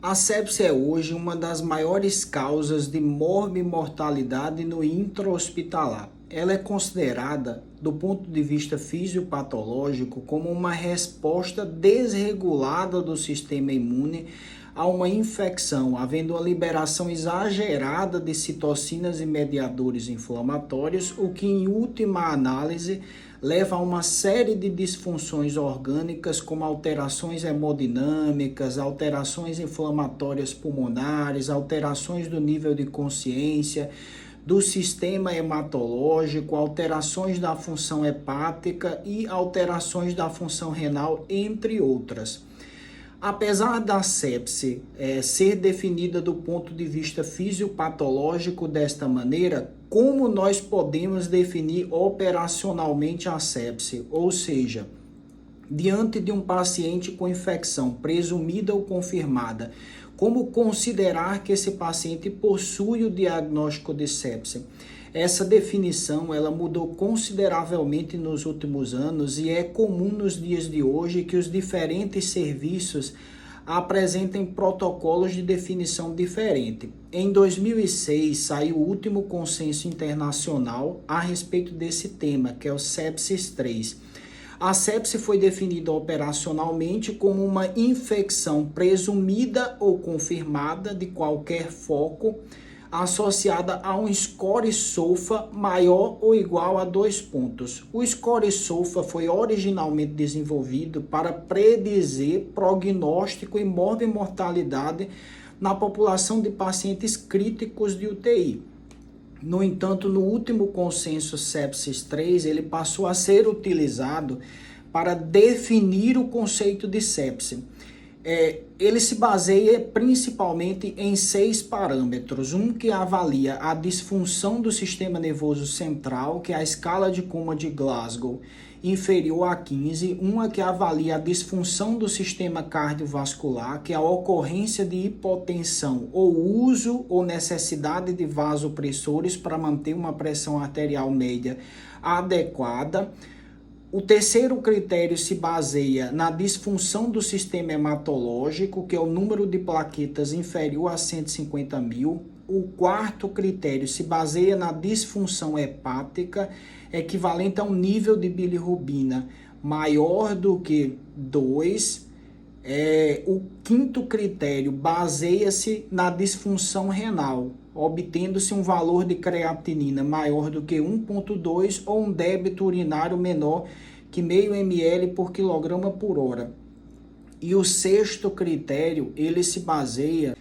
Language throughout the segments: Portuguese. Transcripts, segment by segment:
A sepse é hoje uma das maiores causas de morbimortalidade no intra-hospitalar. Ela é considerada, do ponto de vista fisiopatológico, como uma resposta desregulada do sistema imune a uma infecção, havendo uma liberação exagerada de citocinas e mediadores inflamatórios, o que, em última análise, leva a uma série de disfunções orgânicas, como alterações hemodinâmicas, alterações inflamatórias pulmonares, alterações do nível de consciência, do sistema hematológico, alterações da função hepática e alterações da função renal, entre outras. Apesar da sepse ser definida do ponto de vista fisiopatológico desta maneira, como nós podemos definir operacionalmente a sepse? Ou seja, diante de um paciente com infecção presumida ou confirmada, como considerar que esse paciente possui o diagnóstico de sepse? Essa definição ela mudou consideravelmente nos últimos anos e é comum nos dias de hoje que os diferentes serviços apresentem protocolos de definição diferente. Em 2006, saiu o último consenso internacional a respeito desse tema, que é o Sepsis 3. A sepse foi definida operacionalmente como uma infecção presumida ou confirmada de qualquer foco associada a um score SOFA maior ou igual a 2 pontos. O score SOFA foi originalmente desenvolvido para predizer prognóstico e morbimortalidade na população de pacientes críticos de UTI. No entanto, no último consenso Sepsis 3, ele passou a ser utilizado para definir o conceito de sepse. Ele se baseia principalmente em 6 parâmetros. Um que avalia a disfunção do sistema nervoso central, que é a escala de Coma de Glasgow inferior a 15. Uma que avalia a disfunção do sistema cardiovascular, que é a ocorrência de hipotensão ou uso ou necessidade de vasopressores para manter uma pressão arterial média adequada. O terceiro critério se baseia na disfunção do sistema hematológico, que é o número de plaquetas inferior a 150 mil. O quarto critério se baseia na disfunção hepática, equivalente a um nível de bilirrubina maior do que 2. O quinto critério baseia-se na disfunção renal, obtendo-se um valor de creatinina maior do que 1,2 ou um débito urinário menor que 0,5 ml por quilograma por hora. E o sexto critério, ele se baseia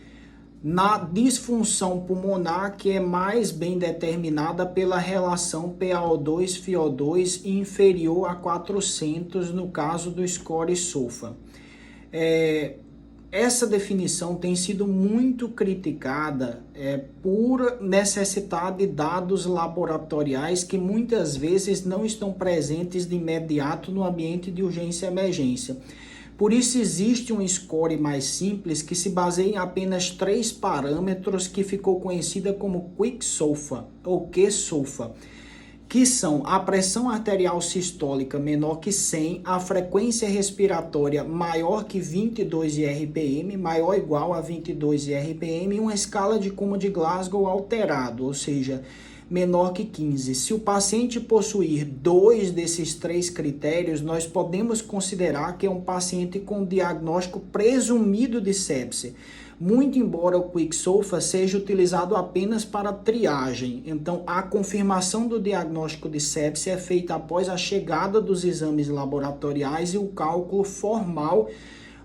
na disfunção pulmonar, que é mais bem determinada pela relação PaO2-FiO2 inferior a 400 no caso do score SOFA. Essa definição tem sido muito criticada por necessitar de dados laboratoriais que muitas vezes não estão presentes de imediato no ambiente de urgência e emergência. Por isso existe um score mais simples que se baseia em apenas 3 parâmetros que ficou conhecida como Quick SOFA ou Q-SOFA, que são a pressão arterial sistólica menor que 100, a frequência respiratória maior que 22 RPM, maior ou igual a 22 RPM, e uma escala de Coma de Glasgow alterado, ou seja, menor que 15. Se o paciente possuir 2 desses 3 critérios, nós podemos considerar que é um paciente com diagnóstico presumido de sepse, muito embora o Quick SOFA seja utilizado apenas para triagem. Então, a confirmação do diagnóstico de sepse é feita após a chegada dos exames laboratoriais e o cálculo formal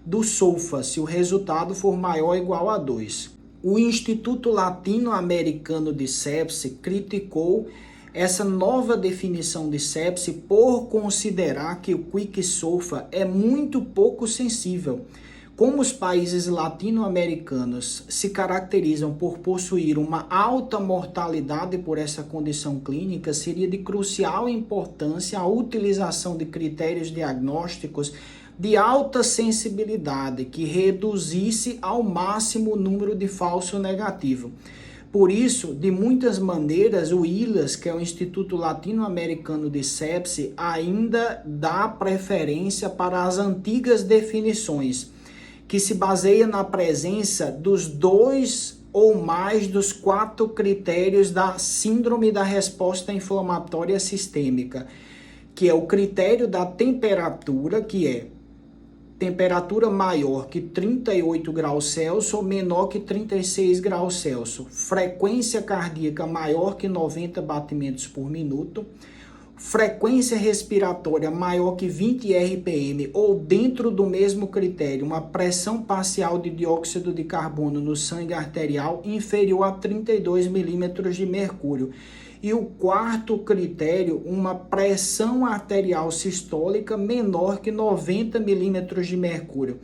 do SOFA, se o resultado for maior ou igual a 2. O Instituto Latino-Americano de Sepse criticou essa nova definição de sepse por considerar que o Quick SOFA é muito pouco sensível. Como os países latino-americanos se caracterizam por possuir uma alta mortalidade por essa condição clínica, seria de crucial importância a utilização de critérios diagnósticos de alta sensibilidade, que reduzisse ao máximo o número de falso negativo. Por isso, de muitas maneiras, o ILAS, que é o Instituto Latino-Americano de Sepse, ainda dá preferência para as antigas definições, que se baseia na presença dos 2 ou mais dos 4 critérios da síndrome da resposta inflamatória sistêmica, que é o critério da temperatura, que é temperatura maior que 38 graus Celsius ou menor que 36 graus Celsius, frequência cardíaca maior que 90 batimentos por minuto, frequência respiratória maior que 20 RPM ou dentro do mesmo critério, uma pressão parcial de dióxido de carbono no sangue arterial inferior a 32 milímetros de mercúrio. E o quarto critério, uma pressão arterial sistólica menor que 90 milímetros de mercúrio.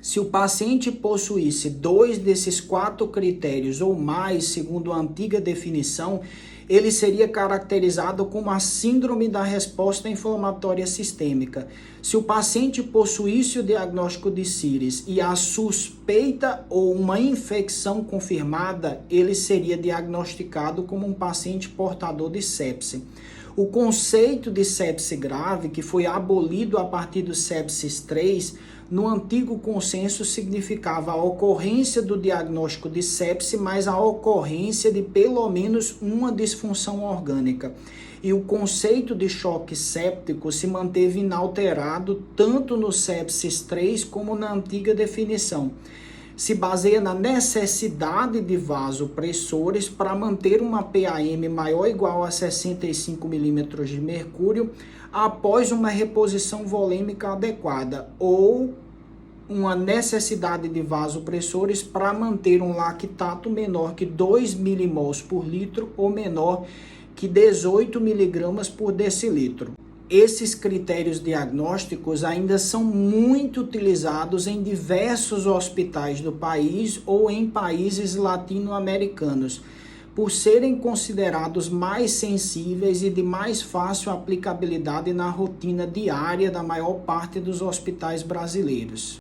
Se o paciente possuísse 2 desses 4 critérios ou mais, segundo a antiga definição, ele seria caracterizado como a síndrome da resposta inflamatória sistêmica. Se o paciente possuísse o diagnóstico de Seres e a suspeita ou uma infecção confirmada, ele seria diagnosticado como um paciente portador de sepse. O conceito de sepse grave, que foi abolido a partir do sepsis 3, no antigo consenso significava a ocorrência do diagnóstico de sepse, mais a ocorrência de pelo menos uma disfunção orgânica. E o conceito de choque séptico se manteve inalterado tanto no sepsis 3 como na antiga definição. Se baseia na necessidade de vasopressores para manter uma PAM maior ou igual a 65 milímetros de mercúrio após uma reposição volêmica adequada ou uma necessidade de vasopressores para manter um lactato menor que 2 milimols por litro ou menor que 18 miligramas por decilitro. Esses critérios diagnósticos ainda são muito utilizados em diversos hospitais do país ou em países latino-americanos, por serem considerados mais sensíveis e de mais fácil aplicabilidade na rotina diária da maior parte dos hospitais brasileiros.